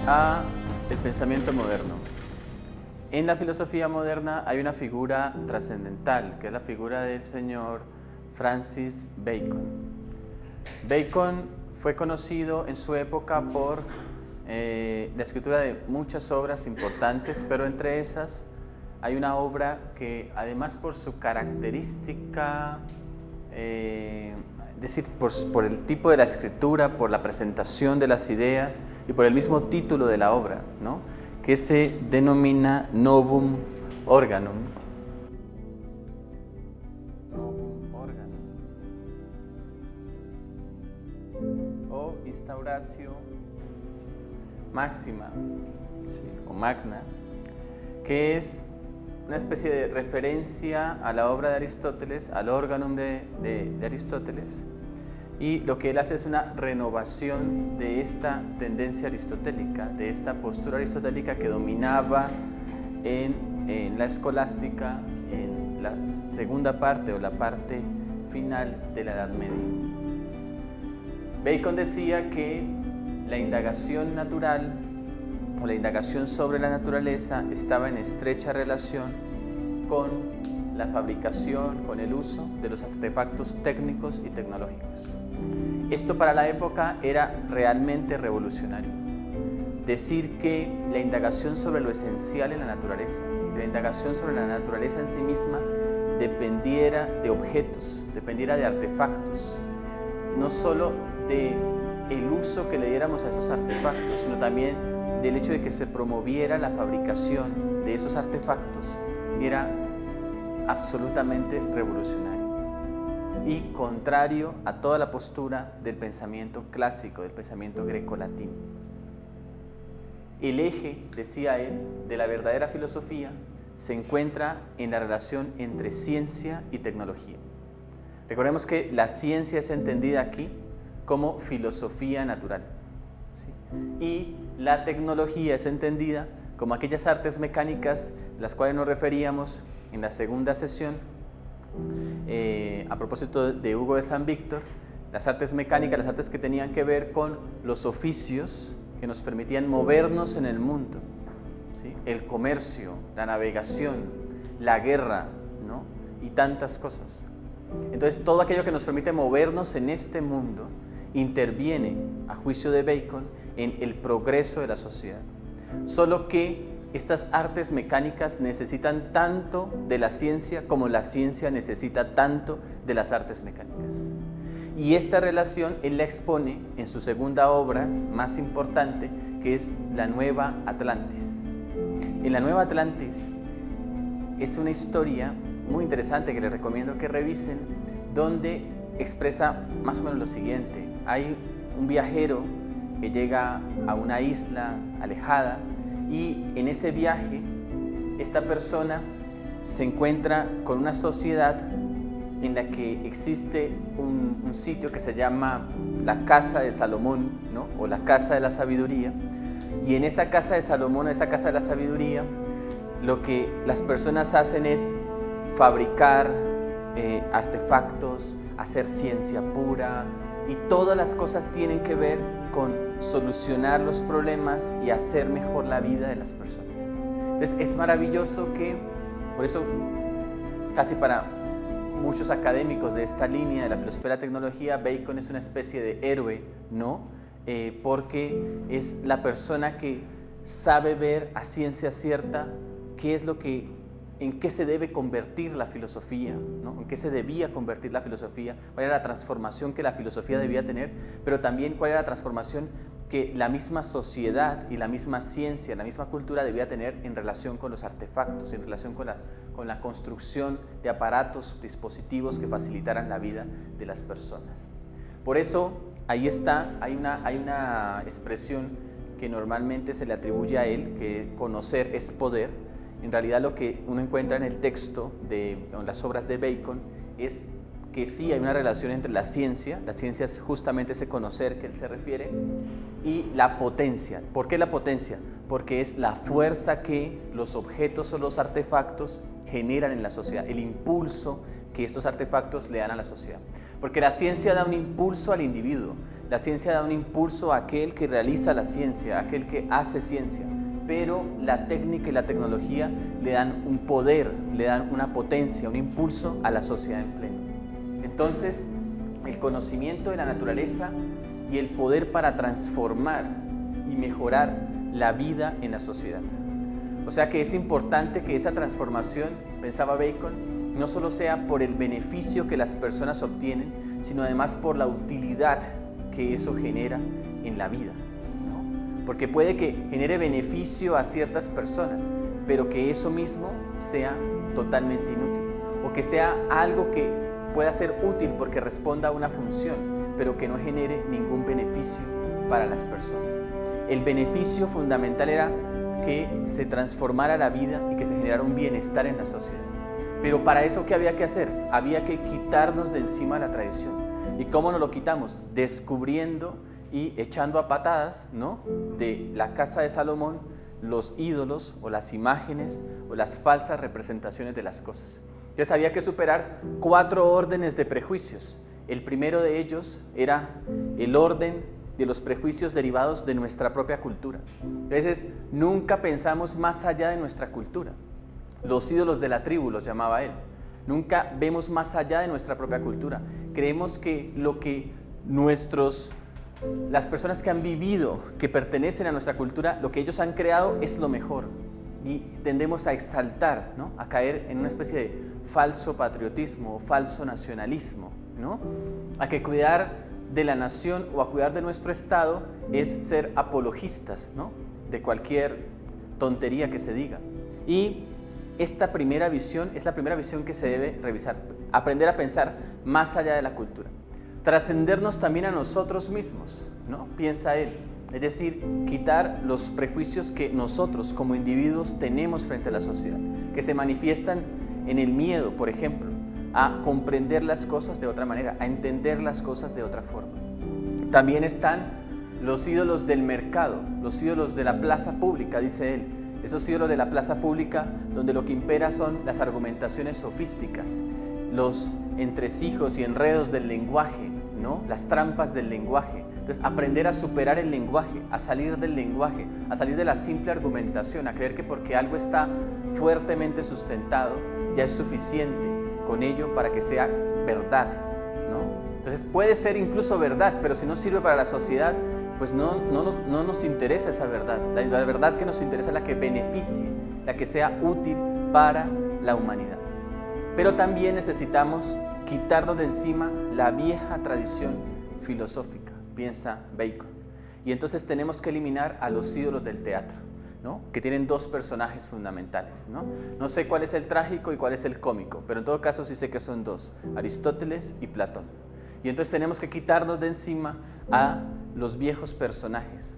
a el pensamiento moderno. En la filosofía moderna hay una figura trascendental, que es la figura del señor Francis Bacon. Bacon fue conocido en su época por la escritura de muchas obras importantes, pero entre esas hay una obra que, además por su característica, es decir, por el tipo de la escritura, por la presentación de las ideas y por el mismo título de la obra, ¿no?, que se denomina Novum Organum. Novum Organum. O Instauratio Maxima, ¿sí?, o Magna, que es una especie de referencia a la obra de Aristóteles, al Organum de Aristóteles, y lo que él hace es una renovación de esta tendencia aristotélica, de esta postura aristotélica que dominaba en la escolástica en la segunda parte o la parte final de la Edad Media. Bacon decía que la indagación natural o la indagación sobre la naturaleza estaba en estrecha relación con la fabricación, con el uso de los artefactos técnicos y tecnológicos. Esto para la época era realmente revolucionario. Decir que la indagación sobre lo esencial en la naturaleza, que la indagación sobre la naturaleza en sí misma dependiera de objetos, dependiera de artefactos, no solo del uso que le diéramos a esos artefactos, sino también del hecho de que se promoviera la fabricación de esos artefactos, era absolutamente revolucionario y contrario a toda la postura del pensamiento clásico, del pensamiento grecolatino. El eje, decía él, de la verdadera filosofía se encuentra en la relación entre ciencia y tecnología. Recordemos que la ciencia es entendida aquí como filosofía natural, ¿sí?, y la tecnología es entendida como aquellas artes mecánicas las cuales nos referíamos en la segunda sesión a propósito de Hugo de San Víctor, las artes mecánicas, las artes que tenían que ver con los oficios que nos permitían movernos en el mundo, ¿sí?, el comercio, la navegación, la guerra, ¿no?, y tantas cosas. Entonces, todo aquello que nos permite movernos en este mundo interviene, a juicio de Bacon, en el progreso de la sociedad. Solo que estas artes mecánicas necesitan tanto de la ciencia como la ciencia necesita tanto de las artes mecánicas. Y esta relación él la expone en su segunda obra más importante, que es La Nueva Atlantis. En La Nueva Atlantis es una historia muy interesante que les recomiendo que revisen, donde expresa más o menos lo siguiente. Hay un viajero que llega a una isla alejada y en ese viaje esta persona se encuentra con una sociedad en la que existe un sitio que se llama la Casa de Salomón, ¿no?, o la Casa de la Sabiduría, y en esa Casa de Salomón, esa Casa de la Sabiduría, lo que las personas hacen es fabricar artefactos, hacer ciencia pura, y todas las cosas tienen que ver con solucionar los problemas y hacer mejor la vida de las personas. Entonces es maravilloso que, por eso casi para muchos académicos de esta línea de la filosofía de la tecnología, Bacon es una especie de héroe, ¿no?, porque es la persona que sabe ver a ciencia cierta qué es lo que, en qué se debe convertir la filosofía, ¿no?, en qué se debía convertir la filosofía, cuál era la transformación que la filosofía debía tener, pero también cuál era la transformación que la misma sociedad y la misma ciencia, la misma cultura debía tener en relación con los artefactos, en relación con la construcción de aparatos, dispositivos que facilitaran la vida de las personas. Por eso, ahí está, hay una expresión que normalmente se le atribuye a él, que conocer es poder. En realidad lo que uno encuentra en el texto, en las obras de Bacon, es que sí hay una relación entre la ciencia es justamente ese conocer que él se refiere, y la potencia. ¿Por qué la potencia? Porque es la fuerza que los objetos o los artefactos generan en la sociedad, el impulso que estos artefactos le dan a la sociedad. Porque la ciencia da un impulso al individuo, la ciencia da un impulso a aquel que realiza la ciencia, a aquel que hace ciencia, pero la técnica y la tecnología le dan un poder, le dan una potencia, un impulso a la sociedad en pleno. Entonces, el conocimiento de la naturaleza y el poder para transformar y mejorar la vida en la sociedad. O sea que es importante que esa transformación, pensaba Bacon, no solo sea por el beneficio que las personas obtienen, sino además por la utilidad que eso genera en la vida, ¿no? Porque puede que genere beneficio a ciertas personas, pero que eso mismo sea totalmente inútil, o que sea algo que pueda ser útil porque responda a una función, pero que no genere ningún beneficio para las personas. El beneficio fundamental era que se transformara la vida y que se generara un bienestar en la sociedad. Pero para eso, ¿qué había que hacer? Había que quitarnos de encima la tradición. ¿Y cómo nos lo quitamos? Descubriendo y echando a patadas, ¿no?, de la casa de Salomón los ídolos o las imágenes o las falsas representaciones de las cosas. Entonces había que superar 4 órdenes de prejuicios. El primero de ellos era el orden de los prejuicios derivados de nuestra propia cultura. A veces nunca pensamos más allá de nuestra cultura. Los ídolos de la tribu los llamaba él. Nunca vemos más allá de nuestra propia cultura. Creemos que lo que las personas que han vivido, que pertenecen a nuestra cultura, lo que ellos han creado es lo mejor. Y tendemos a exaltar, ¿no?, a caer en una especie de falso patriotismo o falso nacionalismo, ¿no?, a que cuidar de la nación o a cuidar de nuestro Estado es ser apologistas, ¿no?, de cualquier tontería que se diga. Y esta primera visión es la primera visión que se debe revisar, aprender a pensar más allá de la cultura, trascendernos también a nosotros mismos, ¿no?, piensa él, es decir, quitar los prejuicios que nosotros como individuos tenemos frente a la sociedad, que se manifiestan en el miedo, por ejemplo, a comprender las cosas de otra manera, a entender las cosas de otra forma. También están los ídolos del mercado, los ídolos de la plaza pública, dice él. Esos ídolos de la plaza pública donde lo que impera son las argumentaciones sofísticas, los entresijos y enredos del lenguaje, ¿no?, las trampas del lenguaje. Entonces, aprender a superar el lenguaje, a salir del lenguaje, a salir de la simple argumentación, a creer que porque algo está fuertemente sustentado ya es suficiente con ello para que sea verdad, ¿no? Entonces puede ser incluso verdad, pero si no sirve para la sociedad, pues no nos interesa esa verdad. La verdad que nos interesa es la que beneficie, la que sea útil para la humanidad. Pero también necesitamos quitarnos de encima la vieja tradición filosófica, piensa Bacon. Y entonces tenemos que eliminar a los ídolos del teatro, ¿no?, que tienen 2 personajes fundamentales, ¿no? No sé cuál es el trágico y cuál es el cómico, pero en todo caso sí sé que son 2, Aristóteles y Platón. Y entonces tenemos que quitarnos de encima a los viejos personajes,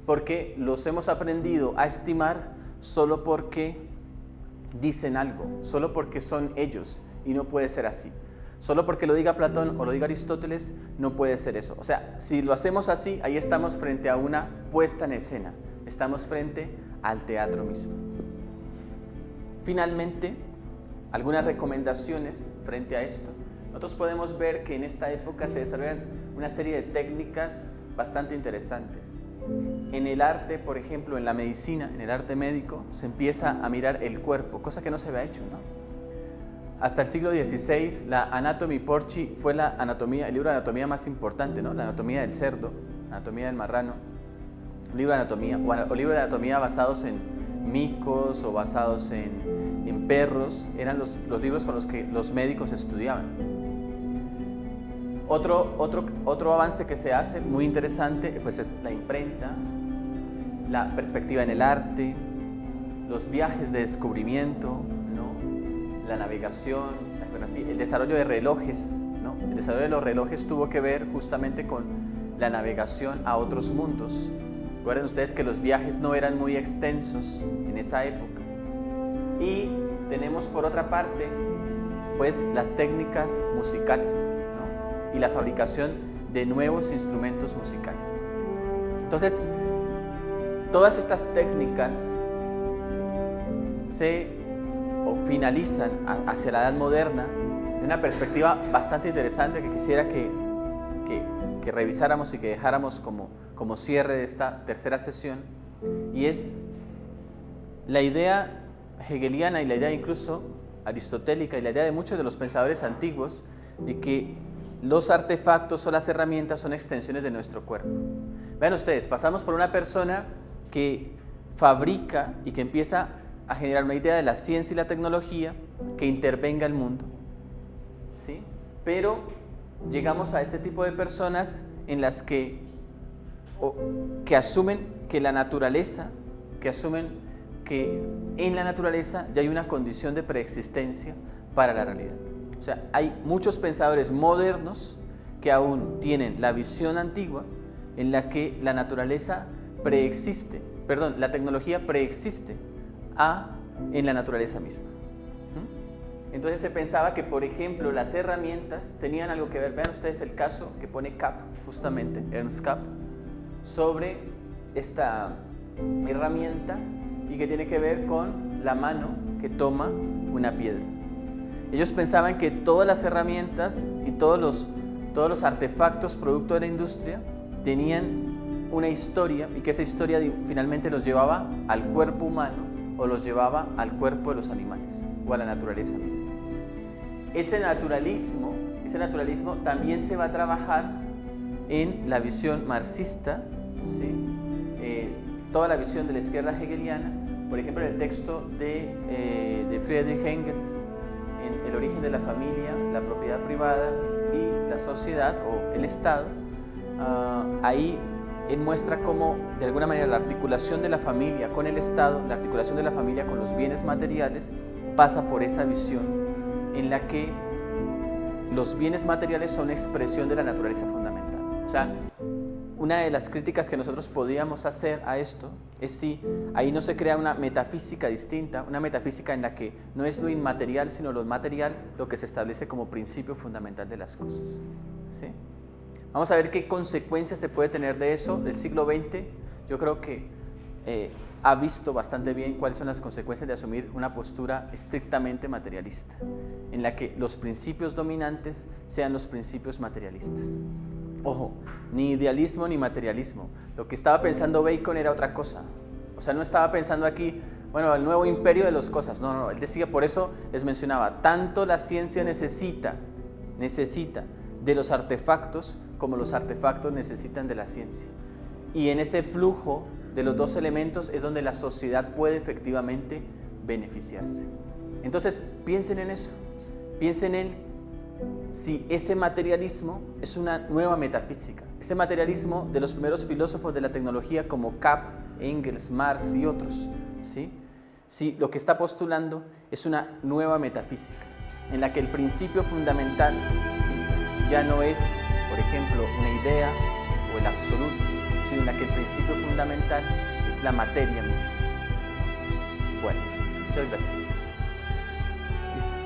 porque los hemos aprendido a estimar solo porque dicen algo, solo porque son ellos, y no puede ser así. Solo porque lo diga Platón o lo diga Aristóteles, no puede ser eso. O sea, si lo hacemos así, ahí estamos frente a una puesta en escena, estamos frente al teatro mismo. Finalmente, algunas recomendaciones frente a esto. Nosotros podemos ver que en esta época se desarrollan una serie de técnicas bastante interesantes. En el arte, por ejemplo, en la medicina, en el arte médico, se empieza a mirar el cuerpo, cosa que no se había hecho, ¿no? Hasta el siglo XVI, la Anatomy Porci fue el libro de anatomía más importante, ¿no? La anatomía del cerdo, la anatomía del marrano, libro de anatomía, o libro de anatomía basados en micos o basados en perros, eran los libros con los que los médicos estudiaban. Otro avance que se hace muy interesante pues es la imprenta, la perspectiva en el arte, los viajes de descubrimiento, ¿no?, la navegación, la geografía, el desarrollo de relojes, ¿no? El desarrollo de los relojes tuvo que ver justamente con la navegación a otros mundos. Recuerden ustedes que los viajes no eran muy extensos en esa época. Y tenemos por otra parte pues las técnicas musicales, ¿no?, y la fabricación de nuevos instrumentos musicales. Entonces, todas estas técnicas finalizan hacia la Edad Moderna en una perspectiva bastante interesante que quisiera que que revisáramos y que dejáramos como cierre de esta tercera sesión, y es la idea hegeliana y la idea incluso aristotélica y la idea de muchos de los pensadores antiguos de que los artefactos o las herramientas son extensiones de nuestro cuerpo. Vean ustedes, pasamos por una persona que fabrica y que empieza a generar una idea de la ciencia y la tecnología que intervenga el mundo, ¿sí? Pero llegamos a este tipo de personas en las que asumen que la naturaleza, que asumen que en la naturaleza ya hay una condición de preexistencia para la realidad. O sea, hay muchos pensadores modernos que aún tienen la visión antigua en la que la naturaleza la tecnología preexiste en la naturaleza misma. Entonces se pensaba que, por ejemplo, las herramientas tenían algo que ver. Vean ustedes el caso que pone Kapp, justamente, Ernst Kapp, sobre esta herramienta y que tiene que ver con la mano que toma una piedra. Ellos pensaban que todas las herramientas y todos los artefactos producto de la industria tenían una historia y que esa historia finalmente los llevaba al cuerpo humano o los llevaba al cuerpo de los animales o a la naturaleza misma. Ese naturalismo también se va a trabajar en la visión marxista, ¿sí? Toda la visión de la izquierda hegeliana, por ejemplo, en el texto de Friedrich Engels, en El origen de la familia, la propiedad privada y la sociedad o el Estado, ahí él muestra cómo, de alguna manera, la articulación de la familia con el Estado, la articulación de la familia con los bienes materiales, pasa por esa visión en la que los bienes materiales son expresión de la naturaleza fundamental. O sea, una de las críticas que nosotros podíamos hacer a esto es si ahí no se crea una metafísica distinta, una metafísica en la que no es lo inmaterial sino lo material lo que se establece como principio fundamental de las cosas, ¿sí? Vamos a ver qué consecuencias se puede tener de eso. El siglo XX yo creo que ha visto bastante bien cuáles son las consecuencias de asumir una postura estrictamente materialista, en la que los principios dominantes sean los principios materialistas. Ojo, ni idealismo ni materialismo. Lo que estaba pensando Bacon era otra cosa. O sea, no estaba pensando aquí, bueno, el nuevo imperio de las cosas. No, él decía, por eso les mencionaba, tanto la ciencia necesita de los artefactos como los artefactos necesitan de la ciencia. Y en ese flujo de los dos elementos es donde la sociedad puede efectivamente beneficiarse. Entonces, piensen en eso. Piensen en si ese materialismo es una nueva metafísica. Ese materialismo de los primeros filósofos de la tecnología como Kapp, Engels, Marx y otros, ¿sí? Si lo que está postulando es una nueva metafísica, en la que el principio fundamental, ¿sí?, ya no es, por ejemplo, una idea o el absoluto, sino en la que el principio fundamental es la materia misma. Bueno, muchas gracias. Listo.